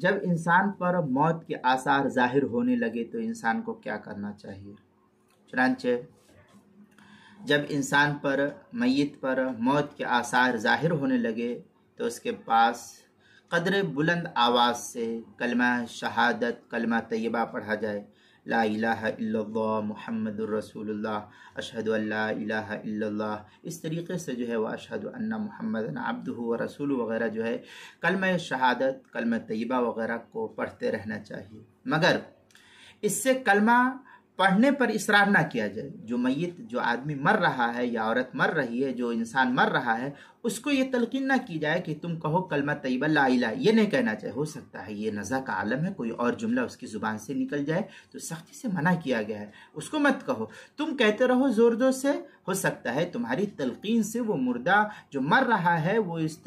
جب انسان پر موت کے آثار ظاہر ہونے لگے تو انسان کو کیا کرنا چاہیے؟ چنانچہ جب انسان پر، میت پر موت کے آثار ظاہر ہونے لگے تو اس کے پاس قدر بلند آواز سے کلمہ شہادت، کلمہ طیبہ پڑھا جائے، لا الہ الا اللہ محمد الرسول اللہ، اشہد ان لا الہ الا اللہ، اس طریقے سے جو ہے وہ اشہد ان محمد عبدہ و رسول وغیرہ جو ہے کلمہ شہادت، کلمہ طیبہ وغیرہ کو پڑھتے رہنا چاہیے، مگر اس سے کلمہ پڑھنے پر اصرار نہ کیا جائے۔ جو میت، جو آدمی مر رہا ہے یا عورت مر رہی ہے، جو انسان مر رہا ہے، اس کو یہ تلقین نہ کی جائے کہ تم کہو کلمہ طیبہ لا الہ، یہ نہیں کہنا چاہیے۔ ہو سکتا ہے یہ نزع کا عالم ہے، کوئی اور جملہ اس کی زبان سے نکل جائے تو سختی سے منع کیا گیا ہے، اس کو مت کہو، تم کہتے رہو زور زور سے۔ ہو سکتا ہے تمہاری تلقین سے وہ مردہ جو مر رہا ہے وہ اس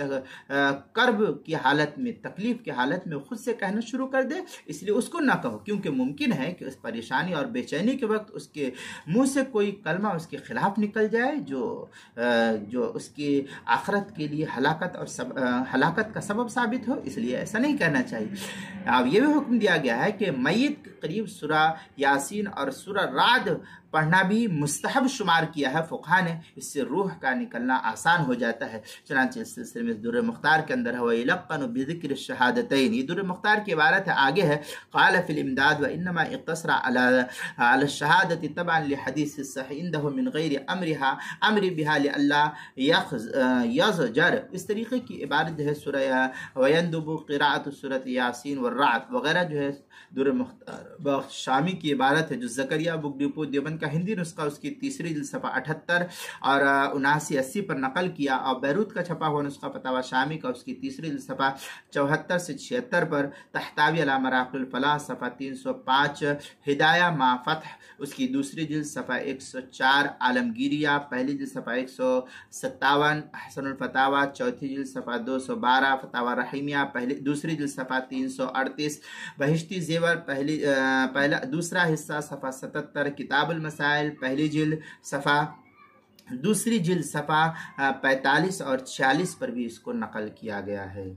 کرب کی حالت میں، تکلیف کی حالت میں خود سے کہنا شروع کر دے، اس لیے اس کو نہ کہو، کیونکہ ممکن ہے کہ اس پریشانی اور بے چینی کے وقت اس کے منہ سے کوئی کلمہ اس کے خلاف نکل جائے جو اس کی آخرت کے لیے ہلاکت کا سبب ثابت ہو، اس لیے ایسا نہیں کہنا چاہیے۔ اب یہ بھی حکم دیا گیا ہے کہ میت کے قریب سورہ یاسین اور سورہ رعد پڑھنا بھی مستحب شمار کیا ہے فقہا نے، اس سے روح کا نکلنا آسان ہو جاتا ہے۔ چنانچہ اس سلسلے میں در مختار کے اندر ہے وَيَلَقَّنُ بِذِكْرِ الشَّهَادَتَيْنِ، یہ در مختار کی عبارت ہے، آگے ہے قال فی الامداد وانما اقتصر على الشهادة طبعا لحدیث الصحیح عنده من غیر امر بها لئلا یزجر، اس طریقے کی عبارت جو ہے سورہ وَيَنْدُبُ قراءۃ سورۃ یاسین والرعد وغیرہ جو ہے در مختار بخش شامی کی عبارت ہے، جو زکریا بک ڈپو دیوبند کا ہندی نسخہ اس کی تیسری جلد صفحہ 78 اور 79-80 پر نقل کیا، اور بیروت کا چھپا ہوا نسخہ فتاوی شامی کا اس کی تیسری جلد صفحہ 74 سے 76 پر، تحتاوی علی مراقل الفلاح صفحہ 305، ہدایہ مع فتح اس کی دوسری جلد صفحہ 104، عالمگیریہ پہلی جلد صفحہ 157، احسن الفتاوی چوتھی جلد صفحہ 212، فتاوی رحیمیہ دوسری جلد صفحہ 338، بہشتی زیور دوسرا حصہ صفحہ 77، کتاب المسائل پہلی جلد صفحہ دوسری جلد صفحہ 45 اور 46 پر بھی اس کو نقل کیا گیا ہے۔